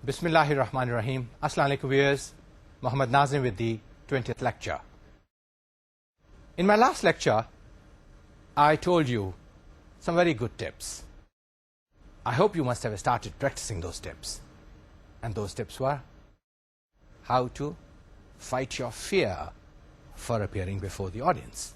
Bismillahir Rahmanir Rahim. Assalamu alaikum viewers. Muhammad Nazim with the 20th lecture. In my last lecture, I told you some very good tips. I hope you must have started practicing those tips. And those tips were how to fight your fear for appearing before the audience.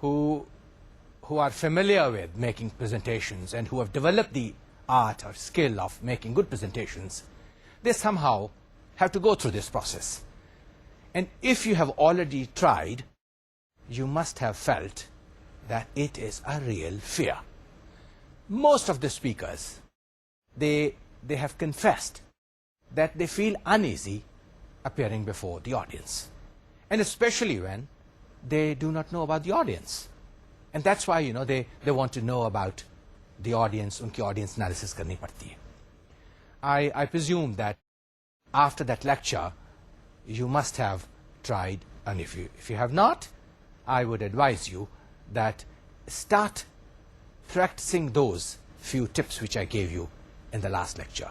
who are familiar with making presentations and who have developed the art or skill of making good presentations, they somehow have to go through this process. And if you have already tried, you must have felt that it is a real fear. Most of the speakers, they have confessed that they feel uneasy appearing before the audience. And especially when they do not know about the audience. And that's why, they want to know about the audience, unki audience analysis karni padti hai. I presume that after that lecture, you must have tried, and if you have not, I would advise you that start practicing those few tips which I gave you in the last lecture.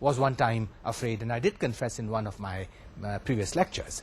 was one time afraid, and I did confess in one of my previous lectures.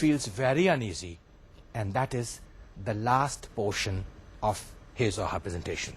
feels very uneasy, and that is the last portion of his or her presentation.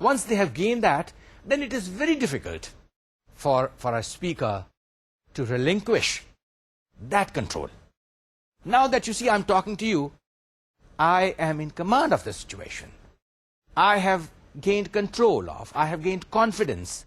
once they have gained that, then it is very difficult for a speaker to relinquish that control. Now that you see I'm talking to you, I am in command of the situation. I have gained control I have gained confidence.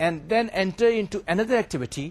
and then enter into another activity,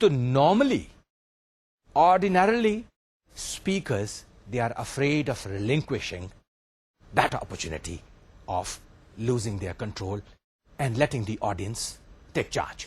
So normally, ordinarily, speakers, they are afraid of relinquishing that opportunity of losing their control and letting the audience take charge.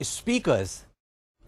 speakers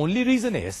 only reason is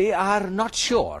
they are not sure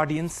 audience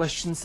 questions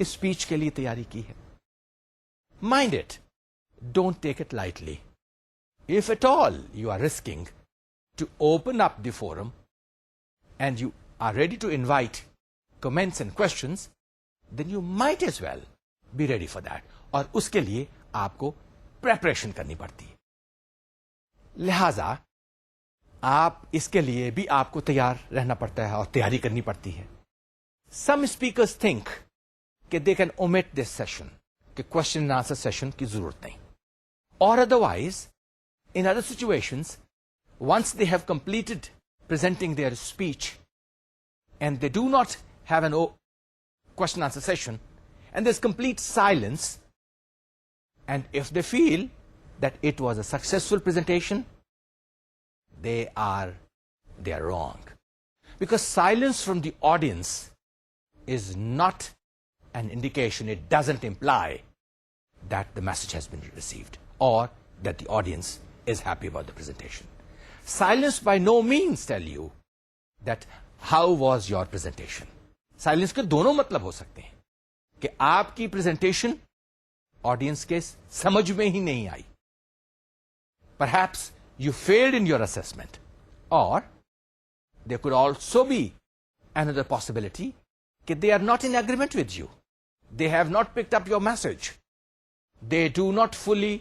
speech کے لیے تیاری کی ہے. Mind it, don't take it lightly. If at all you are risking to open up the forum and you are ready to invite comments and questions, then you might as well be ready for that. اور اس کے لیے آپ کو preparation کرنی پڑتی ہے. لہذا آپ اس کے لیے بھی آپ کو تیار رہنا پڑتا ہے اور تیاری کرنی پڑتی ہے. Some speakers think کہ they can omit this session, کہ question and answer session کی ضرورت نہیں. Or otherwise, in other situations, once they have completed presenting their speech and they do not have an question answer session and there's complete silence, and if they feel that it was a successful presentation, they are wrong. Because silence from the audience is not an indication, it doesn't imply that the message has been received or that the audience is happy about the presentation. Silence by no means tell you that how was your presentation. Silence کے دونوں مطلب ہو سکتے ہیں کہ آپ کی presentation audience کے سمجھ میں ہی نہیں آئی. Perhaps you failed in your assessment, or there could also be another possibility that they are not in agreement with you. They have not picked up your message. They do not fully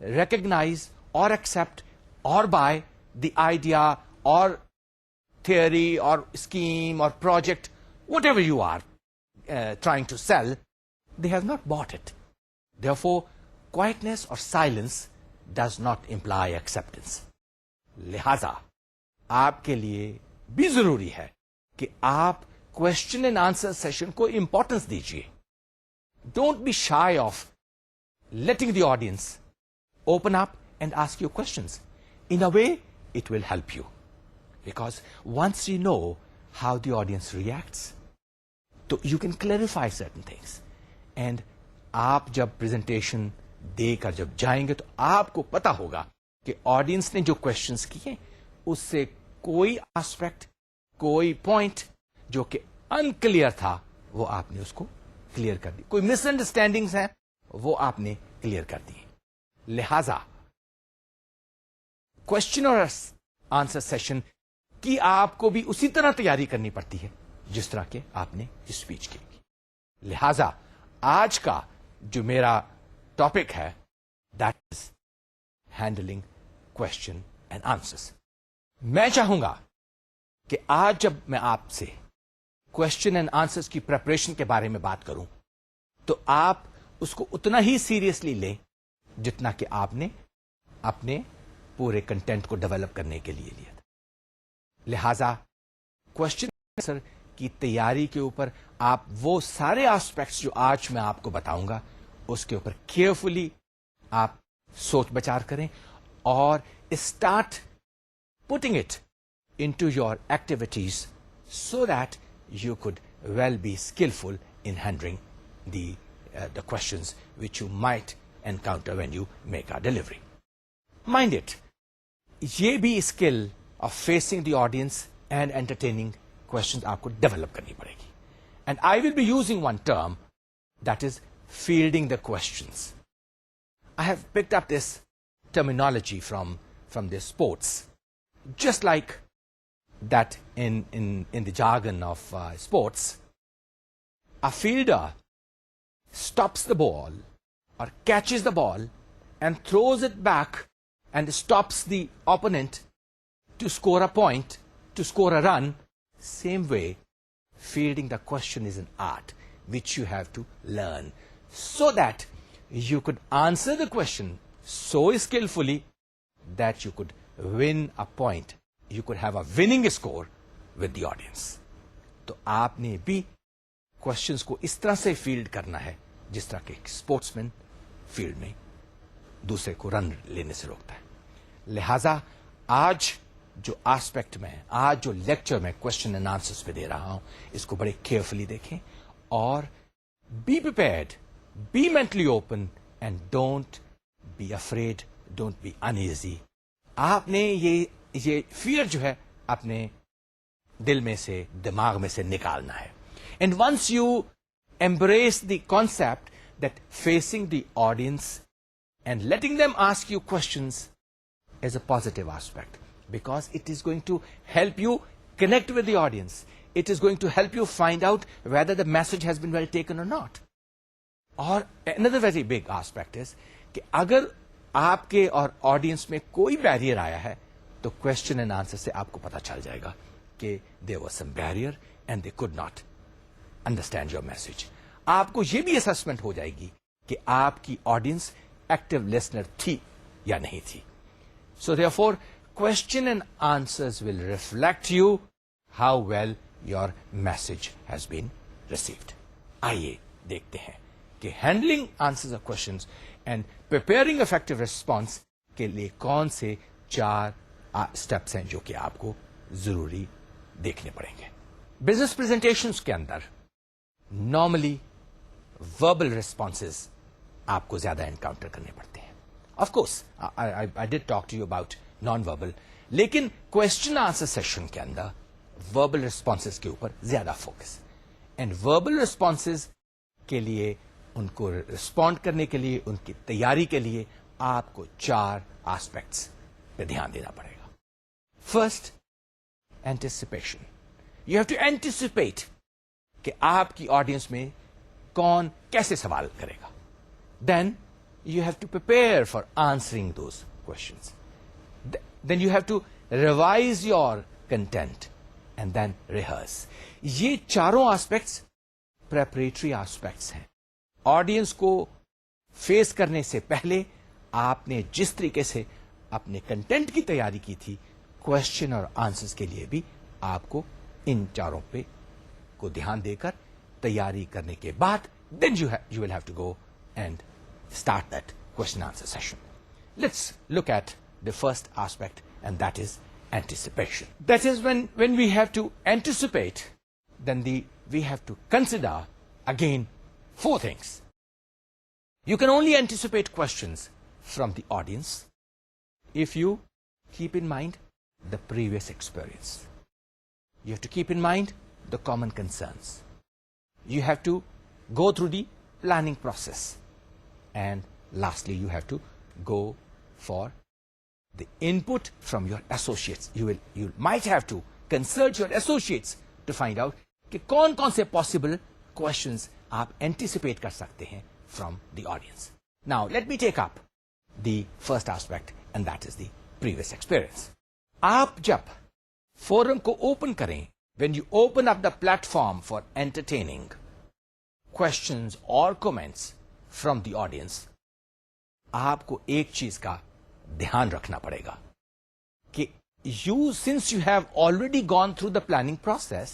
recognize or accept or buy the idea or theory or scheme or project, whatever you are trying to sell, they have not bought it. Therefore, quietness or silence does not imply acceptance. لہذا آپ کے لیے بھی ضروری ہے کہ آپ question and answer session کو امپورٹنس دیجیے. Don't be shy of letting the audience open up and ask you questions. In a way, it will help you. Because once you know how the audience reacts, so you can clarify certain things. And آپ جب presentation دے کر جب جائیں گے تو آپ کو پتا ہوگا کہ آڈینس نے جو questions کیے اس سے کوئی آسپیکٹ, کوئی پوائنٹ جو کہ unclear تھا وہ آپ نے اس کو کلیئر کر دی. کوئی مس انڈرسٹینڈنگس ہیں وہ آپ نے کلیئر کر دی. لہذا کوشچن اور آنسر سیشن کی آپ کو بھی اسی طرح تیاری کرنی پڑتی ہے جس طرح کہ آپ نے اسپیچ کی. لہذا آج کا جو میرا ٹاپک ہے that is handling question and answers. میں چاہوں گا کہ آج جب میں آپ سے کوشچن اینڈ آنسرس کی پریپریشن کے بارے میں بات کروں تو آپ اس کو اتنا ہی سیریسلی لیں جتنا کہ آپ نے اپنے پورے کنٹینٹ کو ڈیولپ کرنے کے لیے لیا تھا. لہذا کوشچن آنسر کی تیاری کے اوپر آپ وہ سارے آسپیکٹس جو آج میں آپ کو بتاؤں گا اس کے اوپر کیئرفلی آپ سوچ بچار کریں اور start putting it into your activities so that you could well be skilful in handling the questions which you might encounter when you make a delivery. Mind it, یہ بھی skill of facing the audience and entertaining questions آپ کو develop کرنی پڑے گی. And I will be using one term that is fielding the questions. I have picked up this terminology from the sports, just like that in the jargon of sports. A fielder stops the ball or catches the ball and throws it back and stops the opponent to score a point, to score a run. Same way, fielding the question is an art which you have to learn so that you could answer the question so skillfully that you could win a point. You could have a winning score with the audience. تو آپ نے بھی questions کو اس طرح سے field کرنا ہے جس طرح کہ اسپورٹس مین فیلڈ میں دوسرے کو رن لینے سے روکتا ہے. لہذا آج جو آسپیکٹ میں آج جو لیکچر میں کوشچن اینڈ آنسرس پہ دے رہا ہوں اس کو بڑے کیئرفلی دیکھیں اور be prepared, be mentally open and don't be afraid, don't be uneasy. آپ نے یہ فیئر جو ہے اپنے دل میں سے, دماغ میں سے نکالنا ہے. And once you embrace the concept that facing the audience and letting them ask you questions is a positive aspect, because it is going to help you connect with the audience. It is going to help you find out whether the message has been well taken or not. اور another very big aspect is کہ اگر آپ کے اور audience میں کوئی barrier آیا ہے تو کوشچن اینڈ آنسر سے آپ کو پتا چل جائے گا کہ there was some barrier and they could not understand your message. آپ کو یہ بھی اسسمنٹ ہو جائے گی کہ آپ کی آڈینس ایکٹیو لسنر تھی یا نہیں تھی. So therefore, question and answers will reflect you how well your message has been received. آئیے دیکھتے ہیں کہ handling answers of questions and preparing effective response کے لیے کون سے 4 اسٹیپس ہیں جو کہ آپ کو ضروری دیکھنے پڑیں گے. بزنس پریزنٹیشنز کے اندر نارملی وربل ریسپانسز آپ کو زیادہ انکاؤنٹر کرنے پڑتے ہیں. Of course I did talk to you about non verbal, لیکن کوشچن آنسر سیشن کے اندر وربل ریسپانسز کے اوپر زیادہ فوکس. اینڈ وربل ریسپانسز کے لیے, ان کو ریسپونڈ کرنے کے لیے, ان کی تیاری کے لیے آپ کو 4 آسپیکٹس پہ دھیان دینا پڑے گا. First, anticipation. You have to anticipate کہ آپ کی آڈینس میں کون کیسے سوال کرے گا. Then you have to prepare for answering those questions. Then you have to revise your content and then rehearse. یہ چاروں آسپیکٹس پریپریٹری آسپیکٹس ہیں. آڈینس کو فیس کرنے سے پہلے آپ نے جس طریقے سے اپنے کنٹینٹ کی تیاری کی تھی, کوشچن اور آنسرز کے لیے بھی آپ کو ان چاروں پہ کو دھیان دے کر تیاری کرنے کے بعد then you will have to go and start that question answer session. Let's look at the first aspect, and that is anticipation. That is when we have to anticipate, then we have to consider again 4 things. You can only anticipate questions from the audience if you keep in mind the previous experience. You have to keep in mind the common concerns. You have to go through the planning process. And lastly, you have to go for the input from your associates. You might have to consult your associates to find out کہ کون کون سے possible questions آپ anticipate کر سکتے ہیں from the audience. Now, let me take up the first aspect, and that is the previous experience. آپ جب فورم کو اوپن کریں, when you open up the platform for entertaining questions or comments from the audience, آپ کو ایک چیز کا دھیان رکھنا پڑے گا کہ since you have already gone through the planning process,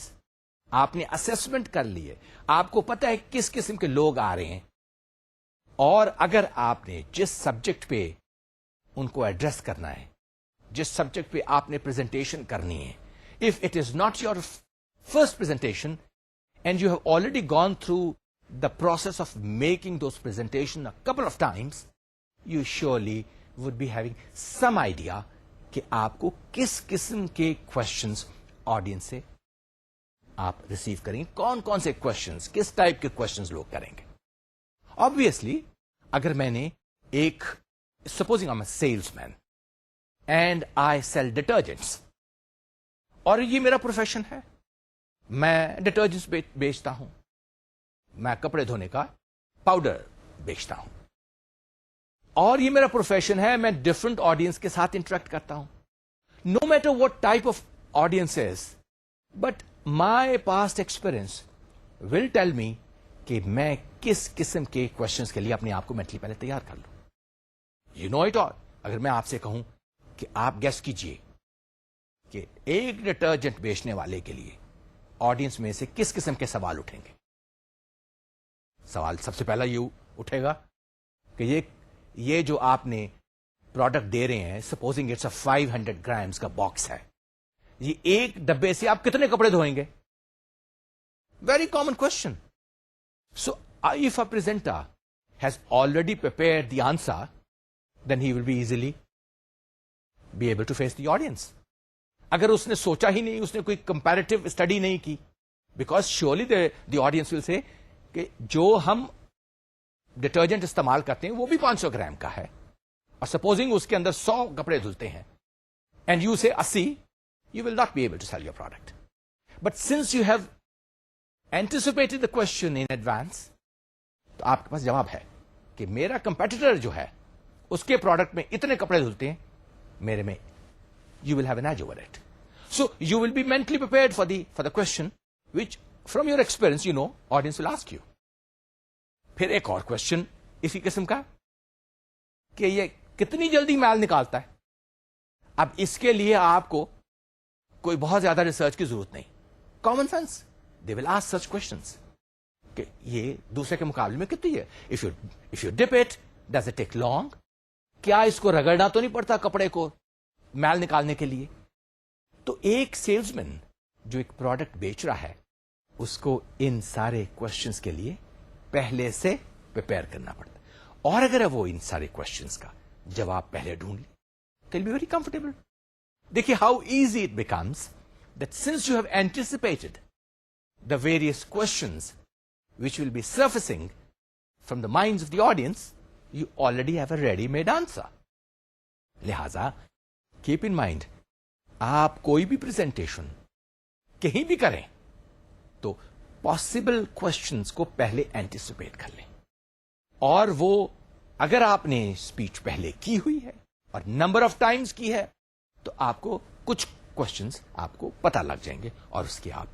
آپ نے اسسمنٹ کر لیے, آپ کو پتا ہے کس قسم کے لوگ آ رہے ہیں, اور اگر آپ نے جس سبجیکٹ پہ ان کو ایڈریس کرنا ہے, جس سبجیکٹ پہ آپ نے پریزنٹیشن کرنی ہے, if it is not your first presentation and you have already gone through the process of making those presentation a couple of times, you surely would be having some idea کہ آپ کو کس قسم کے questions audience سے آپ receive کریں گے, کون کون سے کوشچنس, کس ٹائپ کے کوشچنس لوگ کریں گے. Obviously, اگر میں نے ایک supposing I'm a salesman and I sell detergents, اور یہ میرا پروفیشن ہے, میں ڈٹرجنٹس بیچتا ہوں, میں کپڑے دھونے کا پاؤڈر بیچتا ہوں, اور یہ میرا پروفیشن ہے, میں ڈفرنٹ آڈینس کے ساتھ انٹریکٹ کرتا ہوں. No matter what type of audience is, but my past experience will tell me کہ میں کس قسم کے کوشچنس کے لیے اپنے آپ کو مینٹلی پہلے تیار کر لوں. You know it all. اگر میں آپ سے کہوں کہ آپ گیس کیجئے کہ ایک ڈٹرجنٹ بیچنے والے کے لیے آڈینس میں سے کس قسم کے سوال اٹھیں گے, سوال سب سے پہلا یہ اٹھے گا کہ یہ جو آپ نے پروڈکٹ دے رہے ہیں, سپوزنگ اٹس 500 گرامز کا باکس ہے, یہ ایک ڈبے سے آپ کتنے کپڑے دھوئیں گے؟ Very common question. So if a presenter has already prepared the answer, then he will be easily be able to face the audience. اگر اس نے سوچا ہی نہیں, اس نے کوئی comparative study نہیں کی, because surely the audience will say کہ جو ہم ڈٹرجنٹ استعمال کرتے ہیں وہ بھی 500 گرام کا ہے, اور سپوزنگ اس کے اندر 100 کپڑے دھلتے ہیں, and you say 80, you will not be able to sell your product. But since you have anticipated the question in advance, تو آپ کے پاس جواب ہے کہ میرا کمپیٹیٹر جو ہے اس کے پروڈکٹ میں اتنے کپڑے دھلتے ہیں, میرے میں you will have an edge over it. So you will be mentally prepared for the question which from your experience you know audience will ask you. پھر ایک اور کوشچن اسی قسم کا کہ یہ کتنی جلدی مال نکالتا ہے. اب اس کے لیے آپ کو کوئی بہت زیادہ ریسرچ کی ضرورت نہیں. Common sense, they will ask such questions کہ یہ دوسرے کے مقابلے میں کتنی ہے. If you dip it, does it take long, کیا اس کو رگڑنا تو نہیں پڑتا کپڑے کو مال نکالنے کے لیے. تو ایک سیلز مین جو ایک پروڈکٹ بیچ رہا ہے, اس کو ان سارے کوشچنس کے لیے پہلے سے پریپیئر کرنا پڑتا ہے. اور اگر وہ ان سارے کوشچنس کا جواب پہلے ڈھونڈ لے, تو بی ویری کمفرٹیبل. دیکھیے how easy it becomes that since you have anticipated the various questions which will be surfacing from the minds of the audience, you already have a ready-made answer. لہذا keep in mind, آپ کوئی بھی presentation کہیں بھی کریں تو possible questions کو پہلے anticipate کر لیں. اور وہ اگر آپ نے speech پہلے کی ہوئی ہے اور number of times کی ہے, تو آپ کو کچھ questions آپ کو پتہ لگ جائیں گے اور اس کے آپ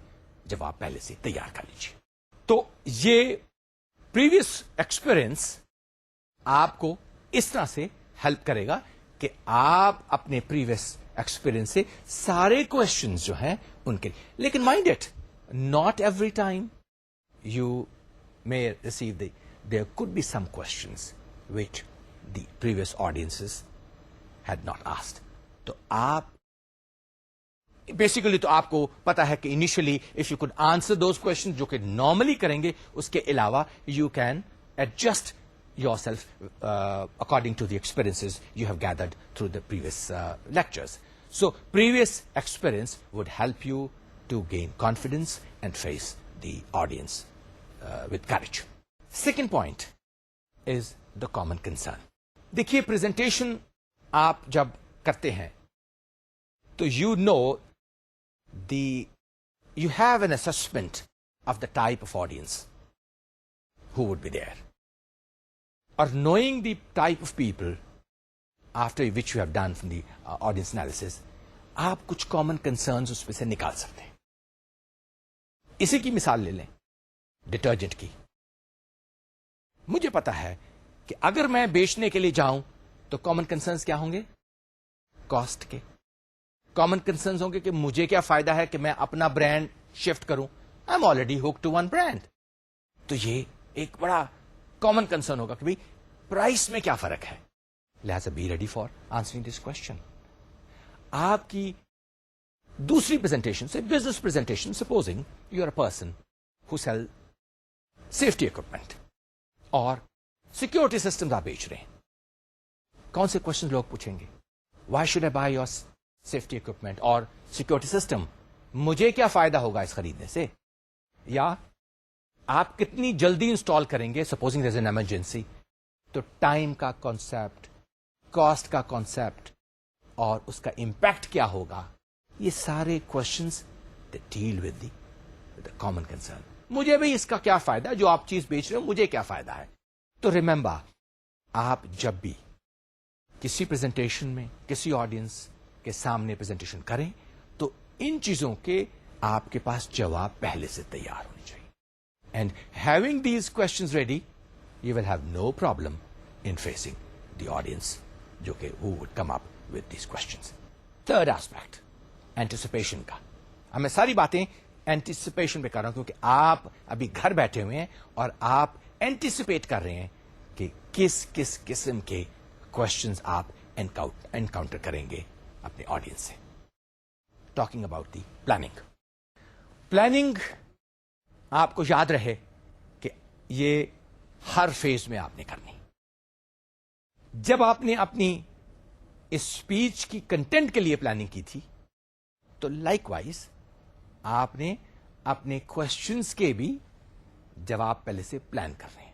جواب پہلے سے تیار کر لیجیے. تو یہ پریویس ایکسپیرئنس آپ کو اس طرح سے ہیلپ کرے گا کہ آپ اپنے پریویس ایکسپیرئنس سے سارے کوشچنز جو ہیں ان کے, لیکن mind it, not every time you may receive there could be some questions which the previous audiences had not asked. تو آپ بیسیکلی تو آپ کو پتا ہے کہ initially if you could answer those question جو کہ نارملی کریں گے, اس کے علاوہ you can adjust yourself according to the experiences you have gathered through the previous lectures. So previous experience would help you to gain confidence and face the audience with courage. Second point is the common concern. دیکھیے presentation آپ جب کرتے ہیں تو you know you have an assessment of the type of audience who would be there, or knowing the type of people after which you have done from the audience analysis, آپ کچھ common concerns اس میں سے نکال سکتے ہیں. اسی کی مثال لے لیں ڈٹرجنٹ کی. مجھے پتا ہے کہ اگر میں بیچنے کے لیے جاؤں تو common concerns کیا ہوں گے؟ کاسٹ کے. کامن کنسرنز ہوں گے کہ مجھے کیا فائدہ ہے کہ میں اپنا برانڈ شفٹ کروں, I am already hook to one brand. تو یہ ایک بڑا کامن کنسرن ہوگا کہ بھائی پرائس میں کیا فرق ہے. لہذا be ready for answering this question. آپ کی دوسری پریزنٹیشن سے business presentation, supposing you are a person who sell safety equipment اور سیکورٹی سسٹم آپ بیچ رہے ہیں, کون سے کوشچن لوگ پوچھیں گے؟ Why should I by your safety equipment اور سیکورٹی سسٹم, مجھے کیا فائدہ ہوگا اس خریدنے سے؟ یا آپ کتنی جلدی انسٹال کریں گے supposing there is an emergency. تو ٹائم کا کانسیپٹ, کاسٹ کا کانسیپٹ اور اس کا امپیکٹ کیا ہوگا, یہ سارے questions deal with the common concern. مجھے بھی اس کا کیا فائدہ, جو آپ چیز بیچ رہے ہو مجھے کیا فائدہ ہے. تو ریممبر, آپ جب بھی کسی پریزنٹیشن میں کسی آڈینس کے سامنے پریزنٹیشن کریں تو ان چیزوں کے آپ کے پاس جواب پہلے سے تیار ہونے چاہیے. And having these questions ready, you will have no problem in facing the audience جو کہ who would come up with these questions. Third aspect anticipation کا. اب میں ساری باتیں اینٹیسپیشن پہ کر رہا ہوں کیونکہ آپ ابھی گھر بیٹھے ہوئے ہیں اور آپ اینٹیسپیٹ کر رہے ہیں کہ کس کس قسم کے کوشچنز آپ انکاؤنٹر کریں گے اپنے آڈینس سے. Talking about the planning. Planning آپ کو یاد رہے کہ یہ ہر فیز میں آپ نے کرنی. جب آپ نے اپنی اسپیچ کی کنٹینٹ کے لیے پلاننگ کی تھی تو لائک وائز آپ نے اپنے کوشچنس کے بھی جب آپ پہلے سے پلان کر رہے ہیں.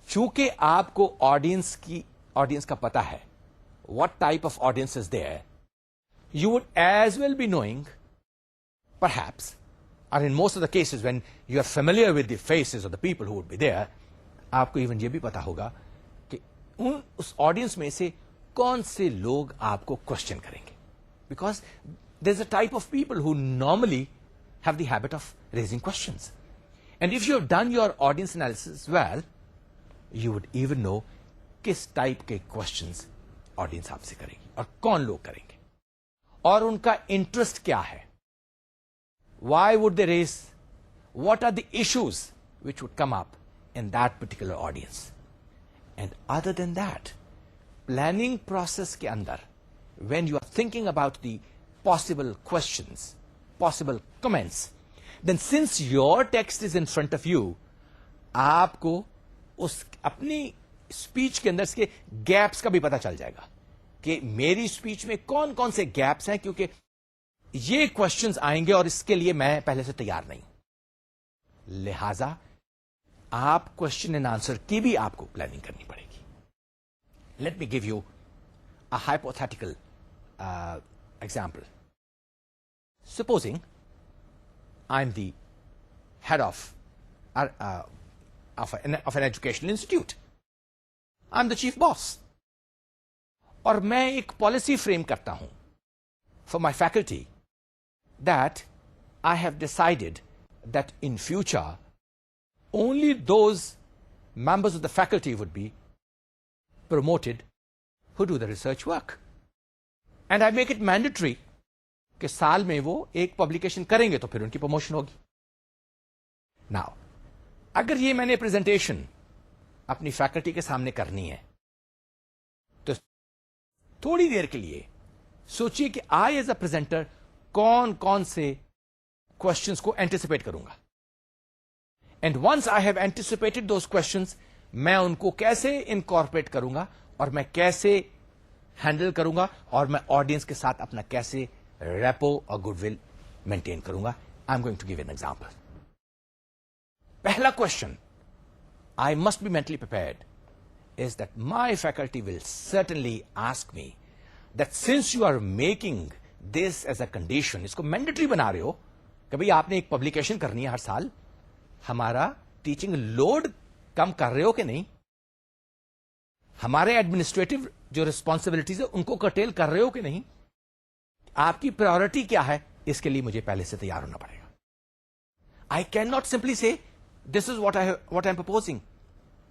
چونکہ آپ کو آڈینس کا پتا ہے, what type of audience is there, you would as well be knowing, perhaps, or in most of the cases when you are familiar with the faces of the people who would be there, آپ کو even یہ بھی پتا ہوگا کہ اس audience میں سے کون سے لوگ آپ کو کوشچن کریں گے. Because there is a type of people who normally have the habit of raising questions. And if you have done your audience analysis well, you would even know کس ٹائپ کے کوشچنس آڈینس آپ سے کرے گی اور کون لوگ کریں گے, اور ان کا انٹرسٹ کیا ہے. Why would they raise, what are the issues which would come up in that particular audience. And other than that, planning process ke andar, when you are thinking about the possible questions, possible comments, then since your text is in front of you, aapko us apni speech ke andar ke gaps ka bhi pata chal jayega کہ میری speech میں کون کون سے gaps ہیں, کیونکہ یہ questions آئیں گے اور اس کے لیے میں پہلے سے تیار نہیں. لہذا آپ کوشچن اینڈ آنسر کی بھی آپ کو پلاننگ کرنی پڑے گی. Let me give you a hypothetical example. Supposing I am the head of an educational institute, I am the chief boss, اور میں ایک پالیسی فریم کرتا ہوں for my faculty that I have decided that in future only those members of the faculty would be promoted who do the research work. And I make it mandatory کہ سال میں وہ ایک publication کریں گے تو پھر ان کی پروموشن ہوگی. Now, اگر یہ میں نے پریزنٹیشن اپنی فیکلٹی کے سامنے کرنی ہے تو تھوڑی دیر کے لیے سوچیے کہ آئی ایز اے پریزنٹر کون کون سے کوشچنس کو اینٹیسپیٹ کروں گا. And once I have anticipated those questions, میں ان کو کیسے انکارپوریٹ کروں گا اور میں کیسے ہینڈل کروں گا, اور میں آڈینس کے ساتھ اپنا کیسے ریپو اور گڈ ول مینٹین کروں گا. I am going to give an example. پہلا question I must be mentally prepared is that my faculty will certainly ask me that since you are making this as a condition, اس کو mandatory بنا رہے ہو کہ بھائی آپ نے ایک پبلیکیشن کرنی ہے ہر سال, ہمارا ٹیچنگ لوڈ کم کر رہے ہو کہ نہیں, ہمارے ایڈمنسٹریٹو جو ریسپانسبلٹیز ہے ان کو کرٹیل کر رہے ہو کہ نہیں, آپ کی پرائورٹی کیا ہے, اس کے لیے مجھے پہلے سے تیار ہونا پڑے گا. I can not simply say this is what I am proposing,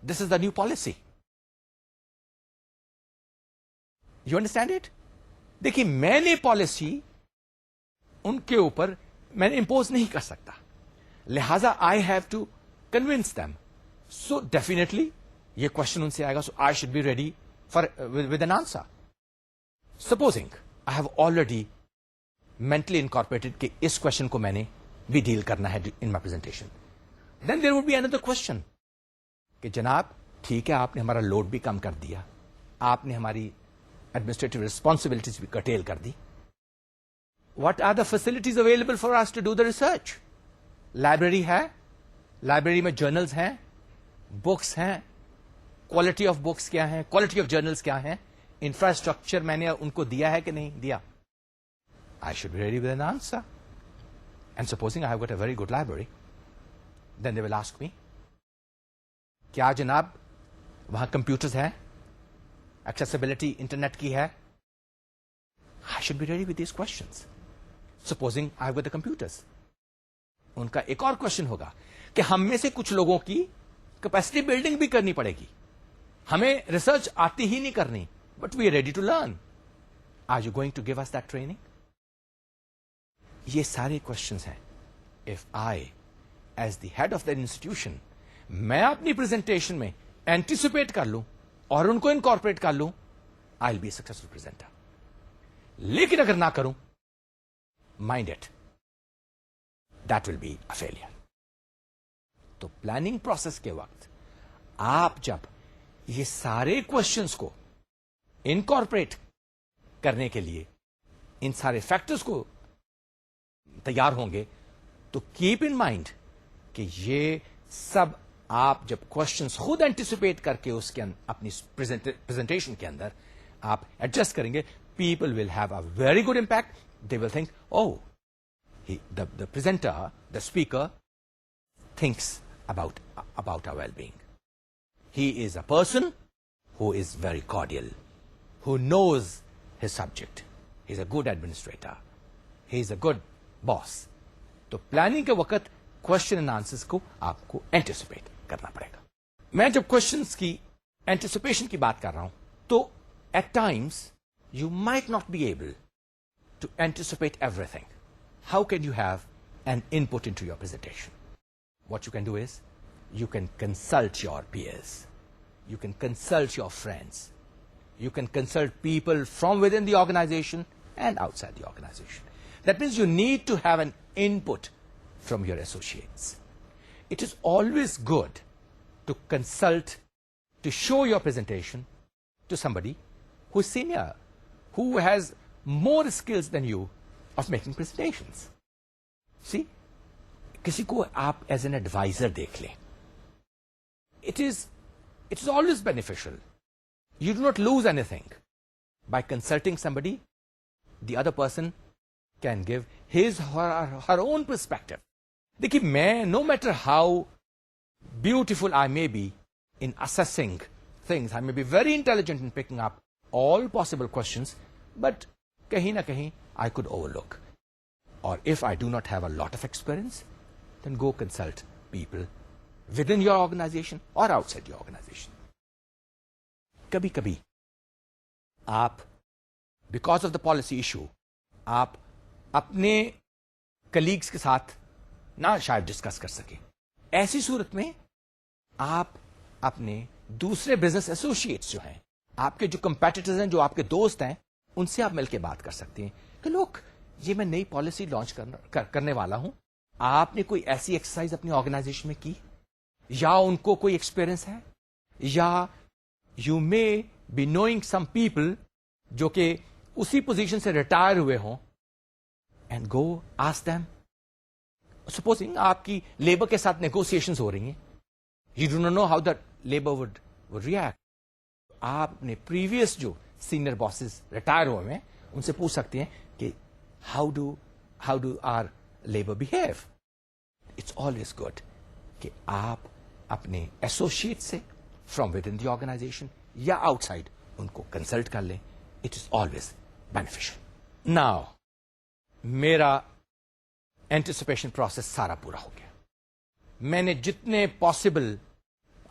this is the new policy. You understand it. دیکھیے میں نے پالیسی ان کے اوپر میں نے امپوز نہیں کر سکتا, لہذا I have to convince them. So definitely یہ کوشچن ان سے آئے گا, so I should be ready for with an answer. Supposing I have already mentally incorporated کہ اس کوشچن کو میں نے بھی ڈیل کرنا ہے in my presentation. Then there would be another question کہ جناب ٹھیک ہے, آپ نے ہمارا لوڈ بھی کم کر دیا, آپ نے ہماری ایڈمنسٹریٹو ریسپانسبلٹیز بھی کرٹیل کر دی. What are the facilities available for us to do the research? Library ہے, لائبریری میں جرنلز ہیں, بکس ہیں, کوالٹی آف بکس کیا ہیں, کوالٹی آف جرنلز کیا ہیں, انفراسٹرکچر میں نے ان کو دیا ہے کہ نہیں دیا. I should be ready with an answer. And supposing I have got a very good library, then they will ask me کیا جناب وہاں کمپیوٹرز ہیں, ایکسیسیبلٹی انٹرنیٹ کی ہے. I should be ready with these questions. Supposing I have got the computers. ان کا ایک اور کوشچن ہوگا کہ ہم میں سے کچھ لوگوں کی کیپیسٹی بلڈنگ بھی کرنی پڑے گی, ہمیں ریسرچ آتی ہی نہیں کرنی, but we are ready to learn. Are you going to give us that training? یہ سارے کوشچنس ہیں. If I as the head of the institution میں اپنی پریزنٹیشن میں اینٹیسپیٹ کر لوں اور ان کو انکارپوریٹ کر لوں, I will be a successful presenter. لیکن اگر نہ کروں, mind it, that will be a failure. تو پلاننگ پروسیس کے وقت آپ جب یہ سارے کوشچنس کو انکارپوریٹ کرنے کے لیے ان سارے فیکٹرز کو تیار ہوں گے, تو کیپ ان مائنڈ کہ یہ سب آپ جب کوشچنس خود اینٹیسپیٹ کر کے اس کے اپنی پریزنٹیشن کے اندر آپ ایڈجسٹ کریں گے, people will have a very good impact. They will think O the presenter, the speaker thinks about our well-being. He is a person who is very cordial, who knows his subject. He is a good administrator. He is a good boss. تو planning کے وقت question and answers کو آپ کو anticipate کرنا پڑے گا. میں جب کوشچنس کی اینٹیسپیشن کی بات کر رہا ہوں تو at times you might not be able to anticipate everything. How can you have an input into your presentation? What you can do is, you can consult your peers. You can consult your friends. You can consult people from within the organization and outside the organization. That means you need to have an input from your associates. It is always good to consult, to show your presentation to somebody who is senior, who has more skills than you of making presentations. See, کسی کو آپ as an advisor دیکھ لیں. It is always beneficial. You do not lose anything. By consulting somebody, the other person can give his or her own perspective. دیکھیے, میں no matter how beautiful I may be in assessing things, I may be very intelligent in picking up all possible questions, but کہیں نہ کہیں I could overlook. Or if I do not have a lot of experience, then go consult people within your organization or outside your organization. کبھی کبھی آپ because of the policy issue آپ اپنے colleagues کے ساتھ نہ شاید ڈسکس کر سکیں. ایسی صورت میں آپ اپنے دوسرے بزنس ایسوسیٹس جو ہیں, آپ کے جو کمپیٹیٹرز ہیں, جو آپ کے دوست ہیں, ان سے آپ مل کے بات کر سکتے ہیں کہ لوگ, یہ میں نئی پالیسی لانچ کرنے والا ہوں, آپ نے کوئی ایسی ایکسرسائز اپنی آرگنائزیشن میں کی, یا ان کو کوئی ایکسپیرئنس ہے, یا you may be knowing some people جو کہ اسی پوزیشن سے ریٹائر ہوئے ہوں, and go ask them. Supposing آپ کی لیبر کے ساتھ نیگوسیشنز ہو رہی ہیں, you do not know how the labour would react. آپ اپنے پریویس جو سینئر باسز ریٹائر ہوئے ہیں ان سے پوچھ سکتے ہیں کہ how do our labour behave. It's always good کہ آپ اپنے ایسوسیٹ سے from within the organisation or outside ان کو کنسلٹ کر لیں. It is always beneficial. Now میرا اینٹیسپیشن پروسیس سارا پورا ہو گیا. میں نے جتنے پاسبل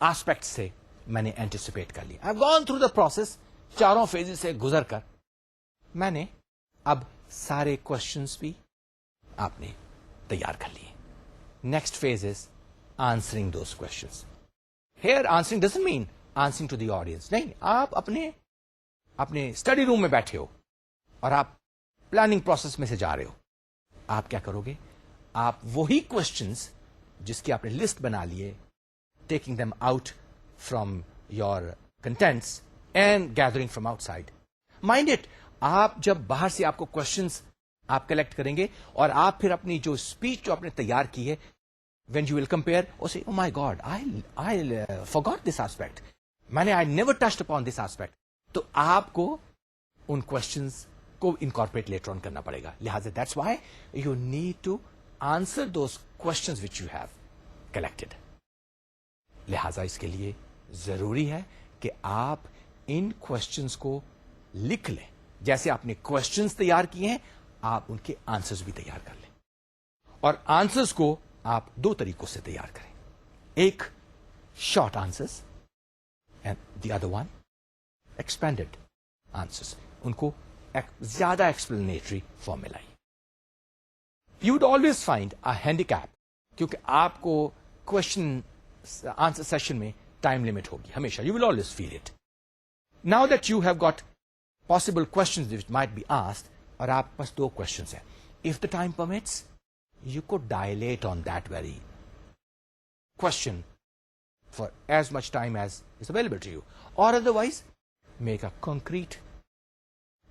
آسپیکٹ سے میں نے اینٹیسپیٹ کر لیا. آئی گون تھرو دا پروسیس. چاروں فیز سے گزر کر میں نے اب سارے کوشچنس بھی آپ نے تیار کر لیے. Next phase is answering those questions. Here answering doesn't mean answering to the audience. نہیں, آپ اپنے اسٹڈی روم میں بیٹھے ہو اور آپ پلاننگ پروسیس میں سے جا رہے ہو. آپ کیا کرو گے, آپ وہی کوشچنس جس کی آپ نے لسٹ بنا لیے, taking them out from your contends and gathering from out side. Mind it, آپ جب باہر سے آپ کو کوشچنس آپ کلیکٹ کریں گے اور آپ پھر اپنی جو اسپیچ جو آپ نے تیار کی ہے, وین یو ول کمپیئر اور سے, او مائی گاڈ, آئی فارگاٹ دس آسپیکٹ, میں نے I never touched upon this aspect. تو آپ کو ان کوشچنس کو انکارپوریٹ لیٹر آن کرنا پڑے گا. لہٰذا that's why you need to answer those questions which you have collected. لہٰذا اس کے لیے ضروری ہے کہ آپ ان کوشچنس کو لکھ لیں. جیسے آپ نے کوشچنس تیار کیے ہیں, آپ ان کے آنسرز بھی تیار کر لیں. اور آنسرز کو آپ دو طریقوں سے تیار کریں. ایک short answers and the other one expanded answers. ان کو زیادہ ایکسپلینیٹری فارم میں لائیں. You would always find a handicap, کیونکہ آپ کو کوشچن آنسر سیشن میں ٹائم لمٹ ہوگی ہمیشہ. You will always feel it. Now that you have got possible questions which might be asked, اور آپ پاس دو questions ہیں. If the time permits, you could dilate on that very question for as much time as is available to you. Or otherwise, make a concrete,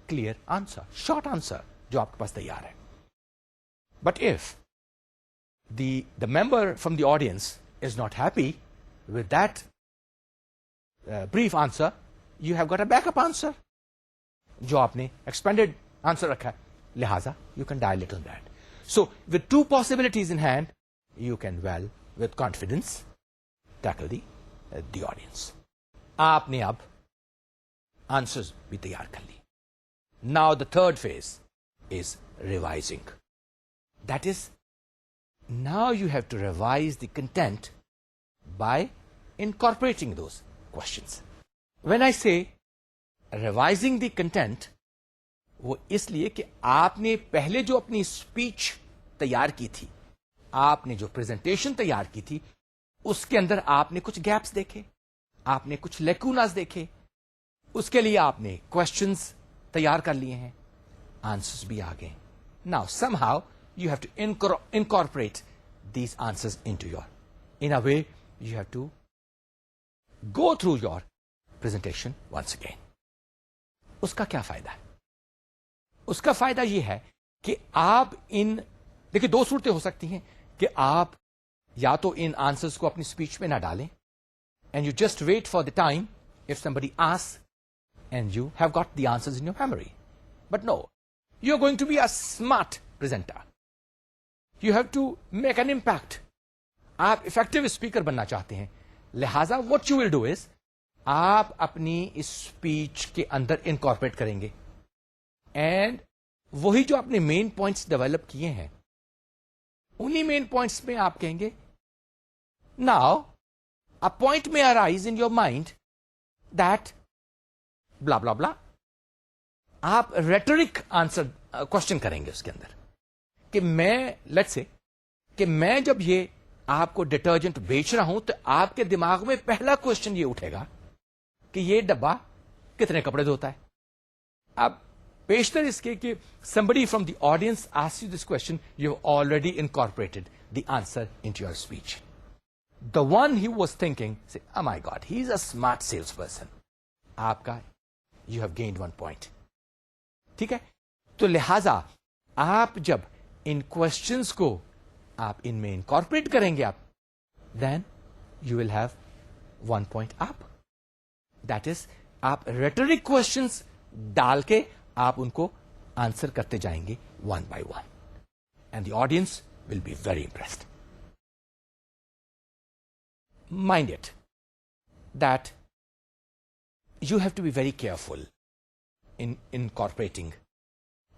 clear answer, short answer, جو آپ کے پاس تیار ہے. But if the member from the audience is not happy with that brief answer, you have got a backup answer جو آپ نے expanded answer رکھا ہے, لہذا you can dial it on that. So with two possibilities in hand, you can well with confidence tackle the audience. آپ نے اب answers بھی تیار کر لی. Now the third phase is revising. That is, now you have to revise the content by incorporating those questions. When I say revising the content, وہ اس لیے کہ آپ نے پہلے جو اپنی اسپیچ تیار کی تھی, آپ نے جو پریزنٹیشن تیار کی تھی, اس کے اندر آپ نے کچھ گیپس دیکھے, آپ نے کچھ لیکوناز دیکھے, اس کے لیے آپ نے کوشچنس تیار کر لیے ہیں, آنسرز بھی آ گئے. Now somehow you have to incorporate these answers into in a way you have to go through your presentation once again. اس کا کیا فائدہ ہے؟ اس کا فائدہ یہ ہے کہ آپ دیکھیں دو صورتیں ہو سکتی ہیں کہ آپ یا تو ان آنسرز کو اپنی اسپیچ میں نہ ڈالیں and you just wait for the time if somebody asks and you have got the answers in your memory. But no, you are going to be a smart presenter. You have to make an impact. آپ effective speaker بننا چاہتے ہیں, لہذا what you will do is آپ اپنی speech کے اندر incorporate کریں گے اینڈ وہی جو آپ نے مین پوائنٹس ڈیولپ کیے ہیں انہی مین پوائنٹس میں آپ کہیں گے ناؤ ا پوائنٹ میں arise in your mind that بلا بلا بلا. آپ ریٹرک آنسر کوشچن کریں گے اس کے اندر کہ لیٹس سے کہ میں جب یہ آپ کو ڈٹرجنٹ بیچ رہا ہوں تو آپ کے دماغ میں پہلا کوشچن یہ اٹھے گا کہ یہ ڈبہ کتنے کپڑے دھوتا ہے. اب پیشتر اس کے کہ somebody from the audience asks you this question, you have already incorporated the answer into your speech. The one he was thinking, say, oh my God, he's a smart salesperson. آپ کا you have gained 1 point. ٹھیک ہے, تو لہذا آپ جب ان questions کو آپ ان میں انکارپوریٹ کریں گے آپ, then you will have 1 point up. That is, آپ ریٹرک questions ڈال کے آپ ان کو آنسر کرتے جائیں گے one by one. And the audience will be very impressed. Mind it that you have to be very careful in incorporating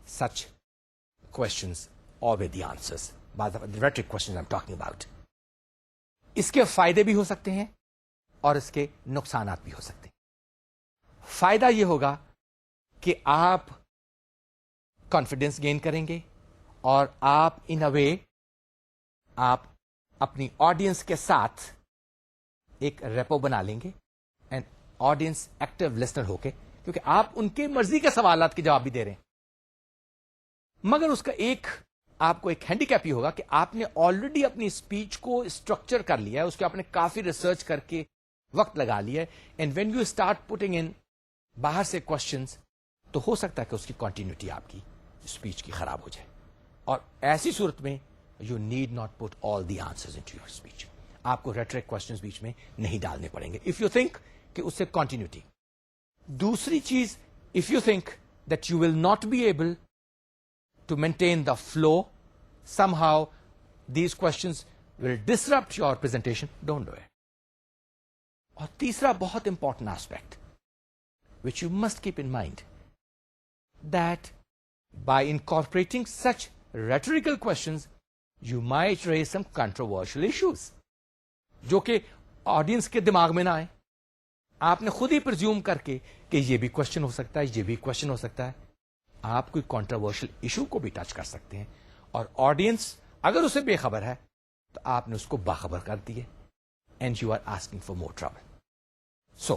such questions or with the answers. The rhetoric questions I'm talking about. اس کے فائدے بھی ہو سکتے ہیں اور اس کے نقصانات بھی ہو سکتے ہیں. فائدہ یہ ہوگا کہ آپ کانفیڈینس گین کریں گے اور آپ ان اے وے آپ اپنی آڈینس کے ساتھ ایک ریپو بنا لیں گے اینڈ آڈینس ایکٹیو لسنر ہو کے, کیونکہ آپ ان کے مرضی کے سوالات کے جواب بھی دے رہے ہیں. مگر اس کا آپ کو ایک ہینڈی کیپ یہ ہوگا کہ آپ نے آلریڈی اپنی اسپیچ کو اسٹرکچر کر لیا ہے, اس کے آپ نے کافی ریسرچ کر کے وقت لگا لیا ہے, and when you start putting in باہر سے کوشچنس تو ہو سکتا ہے کہ اس کی کنٹینیوٹی آپ کی اسپیچ کی خراب ہو جائے, اور ایسی صورت میں you need not put all the answers into your speech. آپ کو ریٹرک کوشچنس بیچ میں نہیں ڈالنے پڑیں گے اف یو تھنک کہ اس سے کنٹینیوٹی. دوسری چیز, if you think that you will not be able to maintain the flow, somehow these questions will disrupt your presentation, don't do it. اور تیسرا بہت important aspect which you must keep in mind, that by incorporating such rhetorical questions you might raise some controversial issues جو کہ audience کے دماغ میں نہ آئے. آپ نے خود ہی پرزیوم کر کے کہ یہ بھی کوشچن ہو سکتا ہے, یہ بھی کوشچن ہو سکتا ہے, آپ کوئی کانٹروورشل ایشو کو بھی ٹچ کر سکتے ہیں, اور آڈینس اگر اسے بے خبر ہے تو آپ نے اس کو باخبر کر دیے, and you are asking for more trouble. So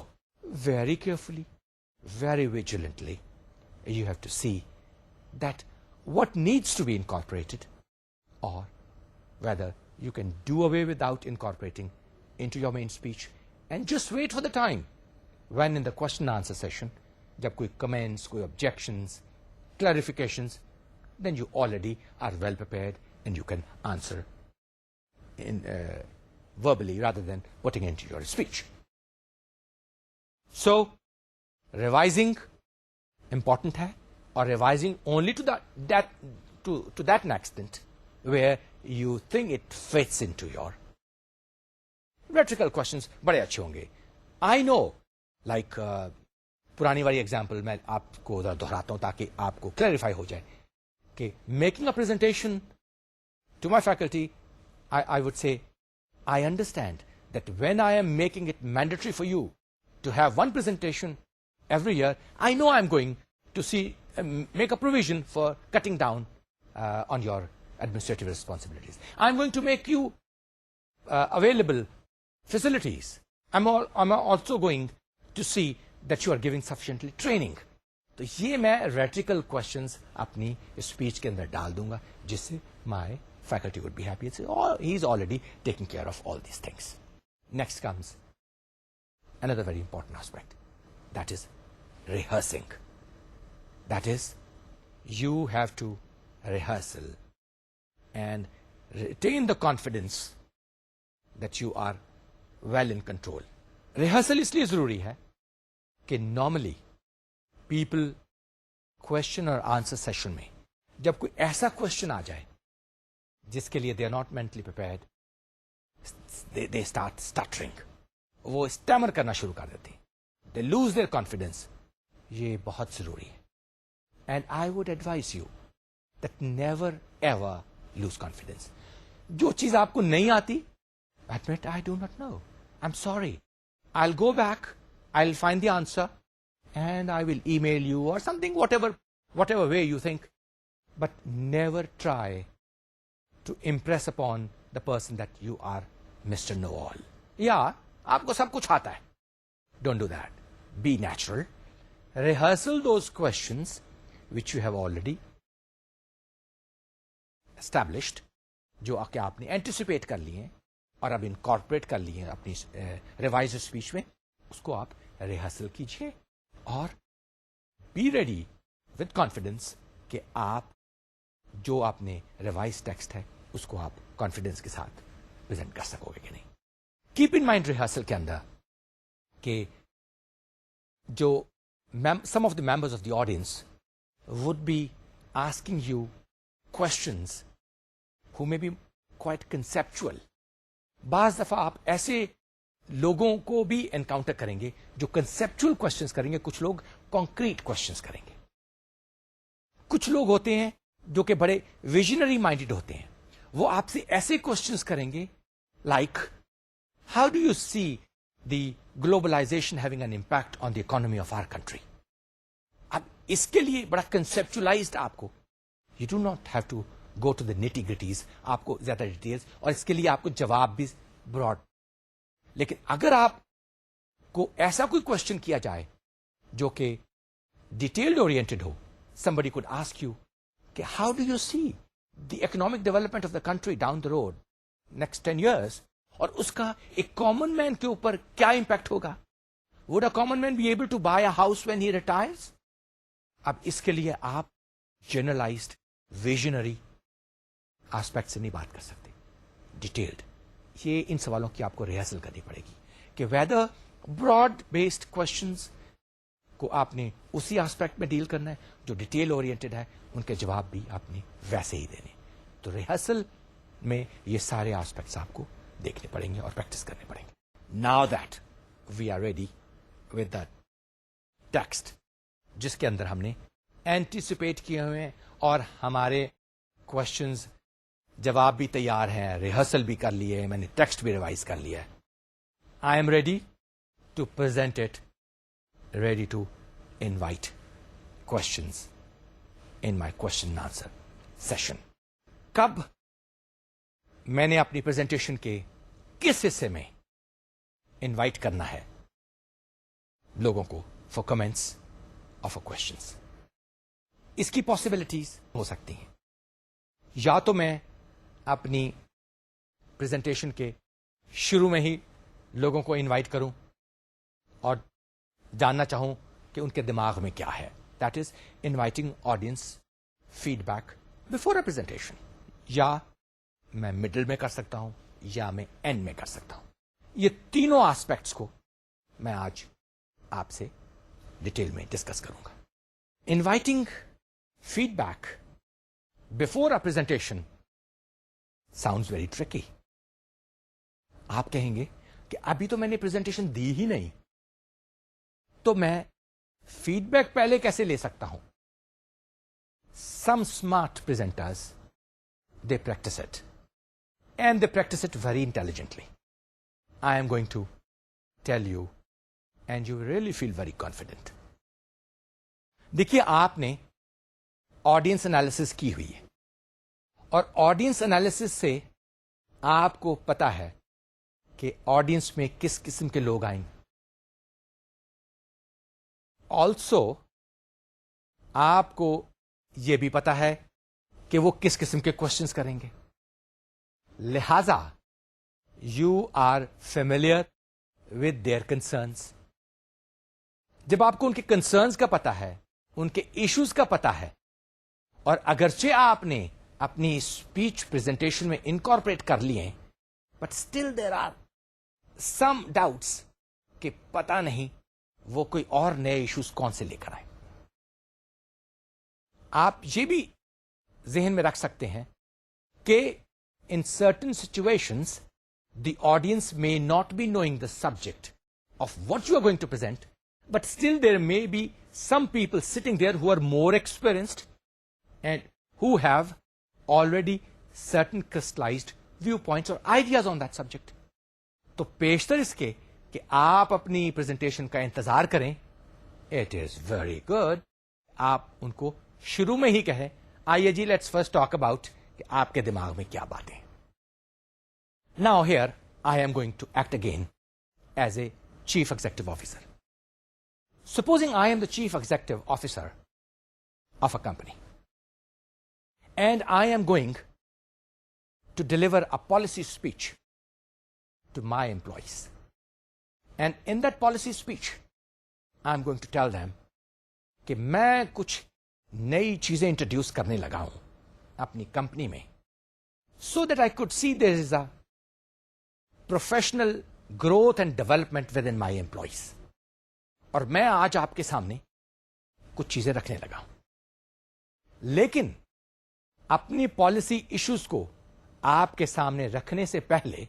very carefully, very vigilantly you have to see that what needs to be incorporated or whether you can do away without incorporating into your main speech and just wait for the time when in the question and answer session jab koi comments, koi objections, clarifications, then you already are well prepared and you can answer verbally rather than putting into your speech. So revising important ہے, اور revising only to that extent where you think it fits into your rhetorical questions. بڑے اچھے ہوں گے. I know, like پرانی والی example میں آپ کو ذرا دہراتا ہوں تاکہ آپ کو کلیریفائی ہو جائے کہ making a presentation to my faculty, I would say, I understand that when I am making it mandatory for you to have one presentation every year, I know I'm going to make a provision for cutting down on your administrative responsibilities. I'm going to make you available facilities. I'm also going to see that you are giving sufficiently training. تو یہ میں ریٹریکل questions اپنی speech کے اندر ڈال دوں گا جس سے مائی faculty would be happy. He is already taking care of all these things. Next comes another very important aspect. That is rehearsing. That is, you have to rehearsal and retain the confidence that you are well in control. Rehearsal اس لیے ضروری ہے کہ normally people question اور answer session میں جب کوئی ایسا question آ جائے جس کے لیے they are not mentally prepared, they start stuttering. وہ اسٹیمر کرنا شروع کر دیتے ہیں. They lose their confidence. یہ بہت ضروری ہے. And I would advise you that never ever lose confidence. جو چیز آپ کو نہیں آتی, admit I do not know. I'm sorry. I'll go back. I'll find the answer and I will email you or something, whatever way you think. But never try to impress upon the person that you are Mr. Know-all. Yeah, آپ کو سب کچھ آتا ہے. Don't do that. Be natural. Rehearsal those questions which you have already established, جو کہ آپ نے anticipate کر لیے ہیں اور اب incorporate کر لیے ہیں اپنی revised speech میں. اس کو آپ ریہرسل کیجیے اور be ready with confidence کہ آپ جو آپ نے ریوائز ٹیکسٹ ہے اس کو آپ کانفیڈینس کے ساتھ پریزنٹ کر سکو گے کہ نہیں. کیپ ان مائنڈ ریہرسل کے اندر کہ جو some of the members of the audience would be asking you questions who may be quite conceptual. بعض دفعہ آپ ایسے لوگوں کو بھی انکاؤنٹر کریں گے جو کنسپچل کوشچنس کریں گے, کچھ لوگ کانکریٹ کوشچنس کریں گے. کچھ لوگ ہوتے ہیں جو کہ بڑے ویژنری مائنڈیڈ ہوتے ہیں, وہ آپ سے ایسے کوشچنس کریں گے like how do you see the globalisation having an impact on the economy of our country. اب اس کے لیے بڑا کنسپچلائزڈ آپ کو, you do not have to go to the nitty gritties, آپ کو زیادہ ڈیٹیلز, اور اس کے لیے آپ کو جواب بھی براڈ. لیکن اگر آپ کو ایسا کوئی کوشچن کیا جائے جو کہ detailed oriented who, somebody could ask you کہ how do you see the economic development of the country down the road next 10 years, اور اس کا ایک کامن مین کے اوپر کیا امپیکٹ ہوگا. would a common man be able to buy a house when he retires؟ اب اس کے لیے آپ جنرلائزڈ ویژنری آسپیکٹ سے نہیں بات کر سکتے, ڈیٹیلڈ. یہ ان سوالوں کی آپ کو ریہرسل کرنی پڑے گی کہ ویدر براڈ بیسڈ کوشچنس کو آپ نے اسی آسپیکٹ میں ڈیل کرنا ہے جو ڈیٹیل اورینٹڈ ہے, ان کے جواب بھی آپ نے ویسے ہی دینے. تو ریہرسل میں یہ سارے آسپیکٹس آپ کو دیکھنے پڑیں گے اور پریکٹس کرنے پڑیں گے. Now that we are ready with the text جس کے اندر ہم نے اینٹیسپیٹ کیے ہوئے ہیں اور ہمارے کوشچنز جواب بھی تیار ہیں, ریہرسل بھی کر لیے, میں نے ٹیکسٹ بھی ریوائز کر لیا ہے. I am ready to present it, ready to invite questions in my question and answer session. کب میں نے اپنی پریزنٹیشن کے کس حصے میں انوائٹ کرنا ہے لوگوں کو فار کمنٹس اور فار کوشچنس؟ اس کی پاسبلٹیز ہو سکتی ہیں. یا تو میں اپنی پریزنٹیشن کے شروع میں ہی لوگوں کو انوائٹ کروں اور جاننا چاہوں کہ ان کے دماغ میں کیا ہے, that is inviting audience feedback before a presentation. یا میں مڈل میں کر سکتا ہوں, یا میں اینڈ میں کر سکتا ہوں. یہ تینوں آسپیکٹس کو میں آج آپ سے ڈیٹیل میں ڈسکس کروں گا. Inviting feedback before a presentation sounds very tricky. آپ کہیں گے کہ ابھی تو میں نے پریزنٹیشن دی ہی نہیں, تو میں فیڈ بیک پہلے کیسے لے سکتا ہوں؟ Some smart presenters, they practice it. And they practice it very intelligently. I am going to tell you, and you will really feel very confident. دیکھیے, آپ نے آڈینس انالیسس کی ہوئی ہے, اور آڈینس انالیسس سے آپ کو پتا ہے کہ آڈینس میں کس قسم کے لوگ آئیں. آلسو آپ کو یہ بھی پتا ہے کہ وہ کس قسم کے کوشچنس کریں گے. لہذا you are familiar with their concerns. جب آپ کو ان کے کنسرنس کا پتا ہے, ان کے ایشوز کا پتا ہے, اور اگرچہ آپ نے اپنی اسپیچ پریزنٹیشن میں انکارپوریٹ کر لیے, but still there are some doubts کہ پتا نہیں وہ کوئی اور نئے ایشوز کون سے لے کر آئے. آپ یہ بھی ذہن میں رکھ سکتے ہیں کہ in certain situations the audience may not be knowing the subject of what you are going to present, but still there may be some people sitting there who are more experienced and who have already certain crystallized viewpoints or ideas on that subject. تو پیشتر اس کے کہ آپ اپنی presentation کا انتظار کریں. It is very good. آپ ان کو شروع میں ہی کہیں, آئیے جی لیٹس فرسٹ ٹاک اباؤٹ کہ آپ کے دماغ میں کیا باتیں. Now here I am going to act again as a chief executive officer. Supposing I am the chief executive officer of a company, and I am going to deliver a policy speech to my employees. And in that policy speech I am going to tell them کہ میں کچھ نئی چیزیں introduce کرنے لگا ہوں اپنی company میں, so that I could see there is a professional growth and development with in my employees. اور میں آج آپ کے سامنے کچھ چیزیں رکھنے لگا ہوں, لیکن اپنی پالیسی ایشوز کو آپ کے سامنے رکھنے سے پہلے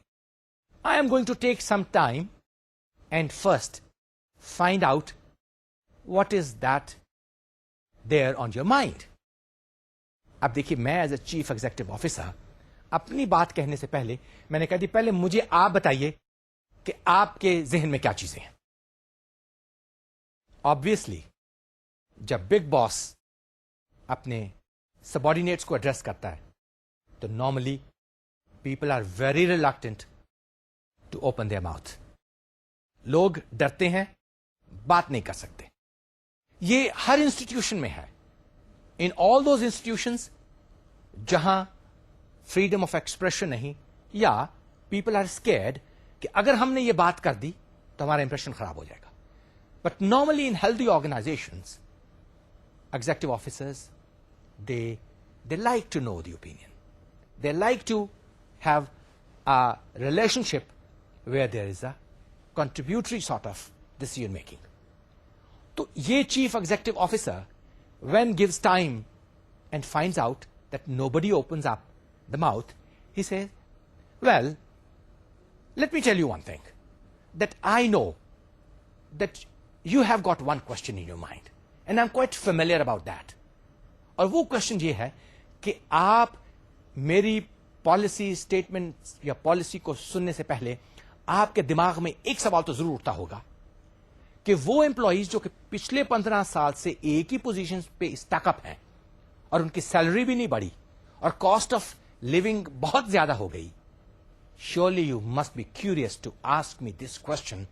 I am going to take some time and first find out what is that there on your mind. اب دیکھیے, میں as a chief executive officer اپنی بات کہنے سے پہلے میں نے کہا دی پہلے مجھے آپ بتائیے کہ آپ کے ذہن میں کیا چیزیں ہیں. آبویسلی جب بگ باس اپنے سبارڈینیٹس کو ایڈریس کرتا ہے تو normally people are very reluctant to open their mouth. لوگ ڈرتے ہیں, بات نہیں کر سکتے. یہ ہر انسٹیٹیوشن میں ہے. ان آل دوز انسٹیٹیوشنز جہاں فریڈم آف ایکسپریشن نہیں, یا پیپل آر اسکیئرڈ کہ اگر ہم نے یہ بات کر دی تو ہمارا امپریشن خراب ہو جائے گا. But normally in healthy organisations executive officers they like to know the opinion. They like to have a relationship where there is a contributory sort of decision making. تو یہ chief executive officer when gives time and finds out that nobody opens up the mouth, he says, well, let me tell you one thing, that I know that you have got one question in your mind and I'm quite familiar about that. اور وہ question یہ ہے کہ آپ میری policy statement یا policy کو سننے سے پہلے آپ کے دماغ میں ایک سوال تو ضرور اٹھتا ہوگا کہ وہ امپلائیز جو کہ پچھلے 15 سال سے ایک ہی پوزیشن پہ اسٹیک اپ ہیں اور ان کی سیلری بھی نہیں بڑھی اور کاسٹ آف لیونگ بہت زیادہ ہو گئی, surely you must be curious to ask me this question,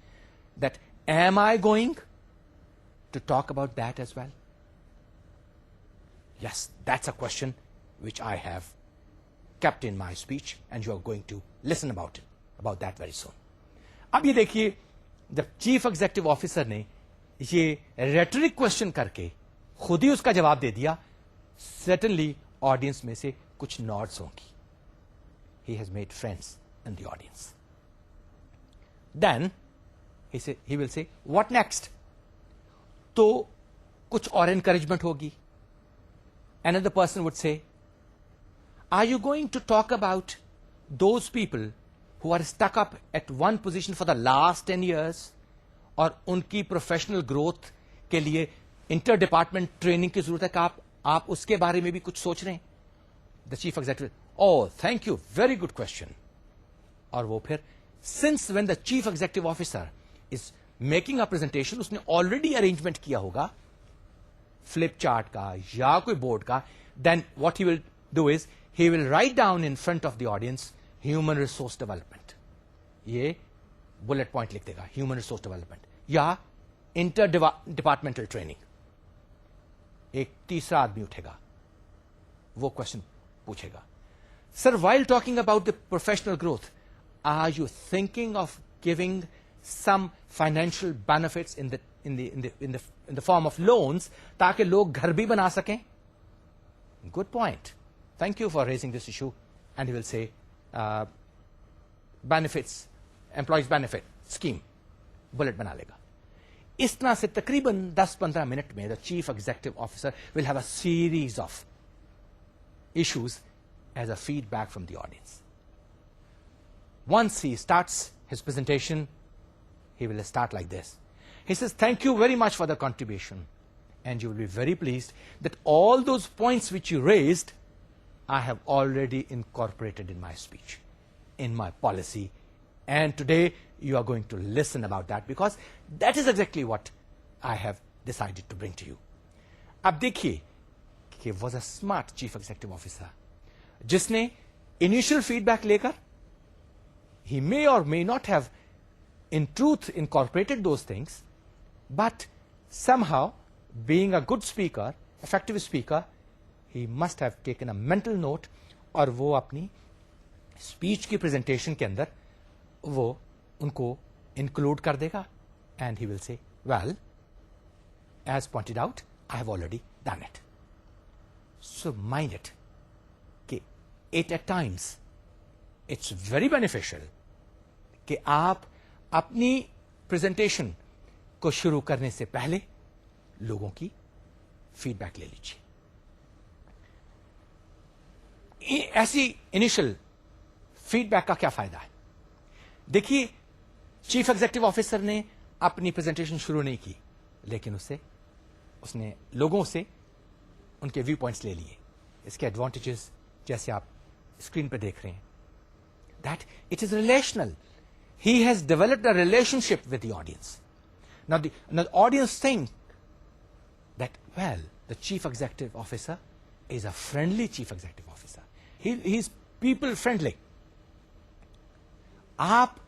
that am I going to talk about that as well? Yes, that's a question which I have kept in my speech and you are going to listen about that very soon. اب یہ دیکھیے, جب chief executive officer نے یہ rhetoric question کر کے خود ہی اس کا جواب دے دیا, سرٹنلی آڈینس میں سے کچھ نوڈز ہوں گی. He has made friends in the audience. Then he will say, what next? تو کچھ اور encouragement ہوگی. Another person would say, are you going to talk about those people who are stuck up at one position for the last 10 years اور ان کی professional growth کے لیے inter department training کی ضرورت ہے کہ آپ اس کے بارے میں بھی کچھ سوچ رہے ہیں؟ The chief executive, oh thank you, very good question. اور وہ پھر since when the chief executive officer is making a presentation, اس نے آلریڈی ارینجمنٹ کیا ہوگا فلپ چارٹ کا یا کوئی بورڈ کا, then what he will do is he will write down in front of the audience human resource development. یہ bullet point لکھ دے گا, ہیومن ریسورس ڈیولپمنٹ یا انٹر ڈپارٹمنٹل ٹریننگ. ایک تیسرا آدمی اٹھے گا, وہ کوشچن پوچھے گا, sir while talking about the professional growth are you thinking of giving some financial benefits in the form of loans تاکہ لوگ گھر بھی بنا سکیں؟ Good point, thank you for raising this issue. And he will say benefits, employees benefit scheme, bullet بنا لے گا. اس طرح سے تقریباً 10-15 منٹ میں the chief executive officer will have a series of issues as a feedback from the audience. Once he starts his presentation, he will start like this. He says, thank you very much for the contribution. And you will be very pleased that all those points which you raised, I have already incorporated in my speech, in my policy. And today you are going to listen about that because that is exactly what I have decided to bring to you. اب دیکھیے کہ was a smart chief executive officer جس نے initial feedback لے کر he may or may not have in truth incorporated those things, but somehow being a good speaker, effective speaker, he must have taken a mental note اور وہ اپنی speech کی presentation کے اندر وہ ان کو انکلوڈ کر دے گا. And he will say, well as pointed out I have already done it. So mind it کہ it at times it's very beneficial کہ آپ اپنی پریزنٹیشن کو شروع کرنے سے پہلے لوگوں کی فیڈ بیک لے لیجیے. ایسی انیشل فیڈ بیک کا کیا فائدہ ہے؟ دیکھیے, چیف ایگزیکٹو آفیسر نے اپنی پریزنٹیشن شروع نہیں کی, لیکن اس نے لوگوں سے ان کے ویو پوائنٹس لے لیے. اس کے ایڈوانٹیجز جیسے آپ اسکرین پہ دیکھ رہے ہیں, that it is relational. He has developed a relationship with the audience. Now the audience think that, well, the chief executive officer is a friendly chief executive officer. He is people friendly. آپ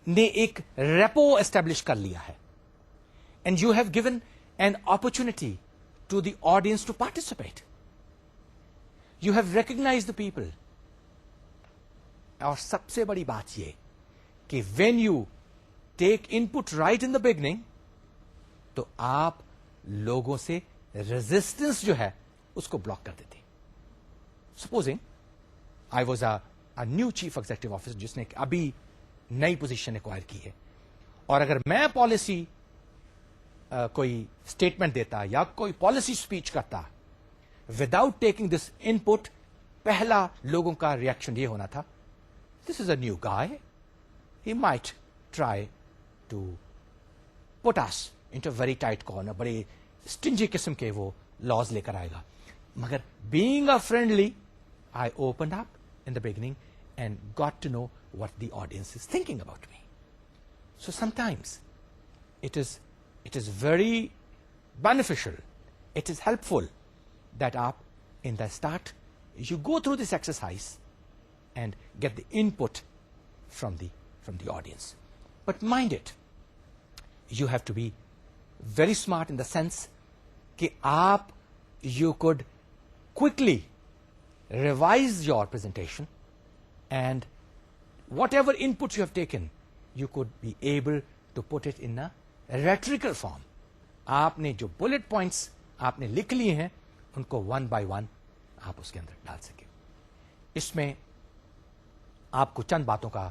نے ایک repo establish کر لیا ہے, and you have given an opportunity to the audience to participate. You have recognized the people. اور سب سے بڑی بات یہ کہ when you take input right in the beginning, تو آپ لوگوں سے ریزسٹنس جو ہے اس کو بلاک کر دیتے. Supposing I was a new chief executive officer جس نے ابھی نئی پوزیشن ایکوائر کی ہے, اور اگر میں پالیسی کوئی اسٹیٹمنٹ دیتا یا کوئی پالیسی اسپیچ کرتا without taking this input, پہلا لوگوں کا ریئیکشن یہ ہونا تھا, this is a new guy, he might try to put us into a very tight corner, بڑے stingy قسم کے وہ laws لے کر آئے گا. مگر being a friendly, I opened up in the beginning and got to know what the audience is thinking about me. So sometimes it is very beneficial, it is helpful that آپ in the start you go through this exercise and get the input from the audience. But mind it, you have to be very smart in the sense کہ آپ you could quickly revise your presentation and whatever input you have taken, you could be able to put it in a rhetorical form. آپ نے جو bullet points آپ نے لکھ لیے ہیں ان کو one by one آپ اس کے اندر ڈال سکیں. اس میں آپ کو چند باتوں کا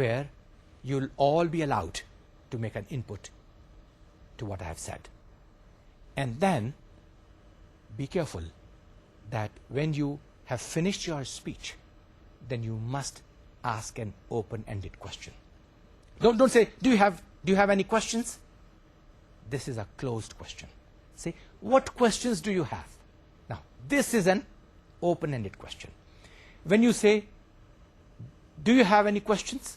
where you'll all be allowed to make an input to what I have said. And then be careful that when you have finished your speech, then you must ask an open-ended question. Don't say, do you have any questions? This is a closed question. Say, what questions do you have? Now, this is an open-ended question. When you say, do you have any questions?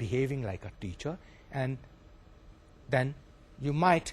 behaving like a teacher, and then you might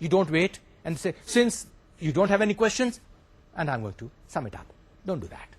you don't wait and say, since you don't have any questions and I'm going to sum it up. Don't do that.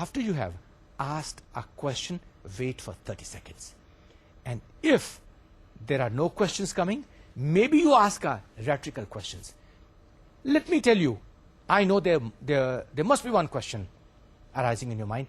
after you have asked a question, wait for 30 seconds. And if there are no questions coming, maybe you ask a rhetorical questions. Let me tell you, I know there must be one question arising in your mind,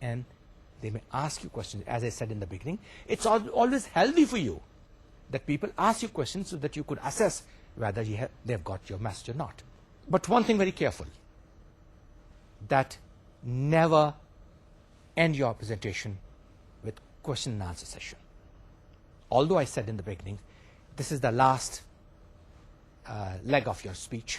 and they may ask you questions. As I said in the beginning, it's always healthy for you that people ask you questions so that you could assess whether they've got your message or not. But one thing very careful, that never end your presentation with question and answer session. Although I said in the beginning, this is the last leg of your speech,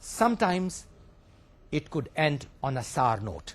sometimes it could end on a sour note.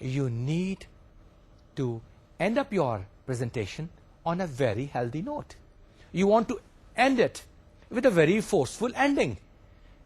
you need to end up your presentation on a very healthy note. You want to end it with a very forceful ending.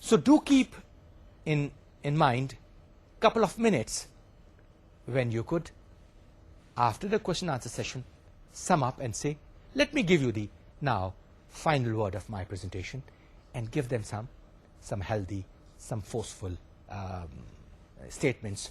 So do keep in mind couple of minutes when you could, after the question answer session, sum up and say, let me give you the now final word of my presentation, and give them some healthy, some forceful statements,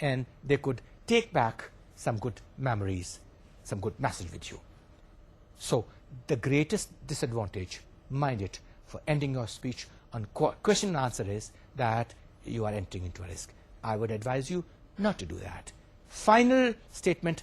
and they could take back some good memories, some good message with you. So the greatest disadvantage, mind it, for ending your speech on question and answer is that you are entering into a risk. I would advise you not to do that. Final statement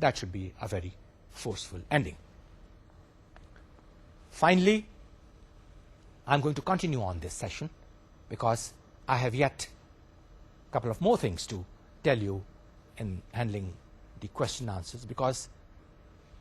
that should be a very forceful ending. Finally, I'm going to continue on this session because I have yet a couple of more things to tell you in handling the question answers, because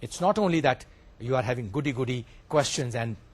It's not only that you are having goody questions and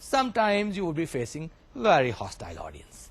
Sometimes you will be facing very hostile audience.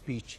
speech,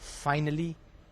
finally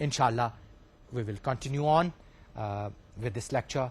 Inshallah we will continue on with this lecture,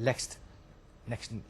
next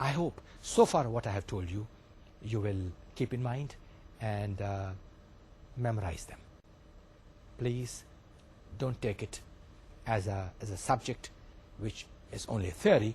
I hope so far what I have told you, you will keep in mind and memorize them. Please don't take it as a subject which is only a theory,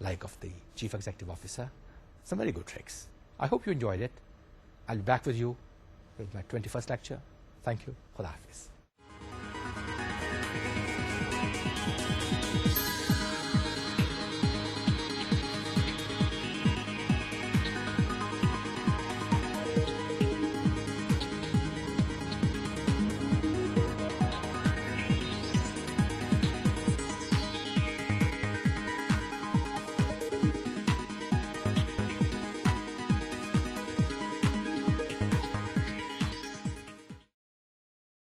like of the Chief Executive Officer, some very good tricks. I hope you enjoyed it. I'll be back with you with my 21st lecture. Thank you. Khuda Hafiz.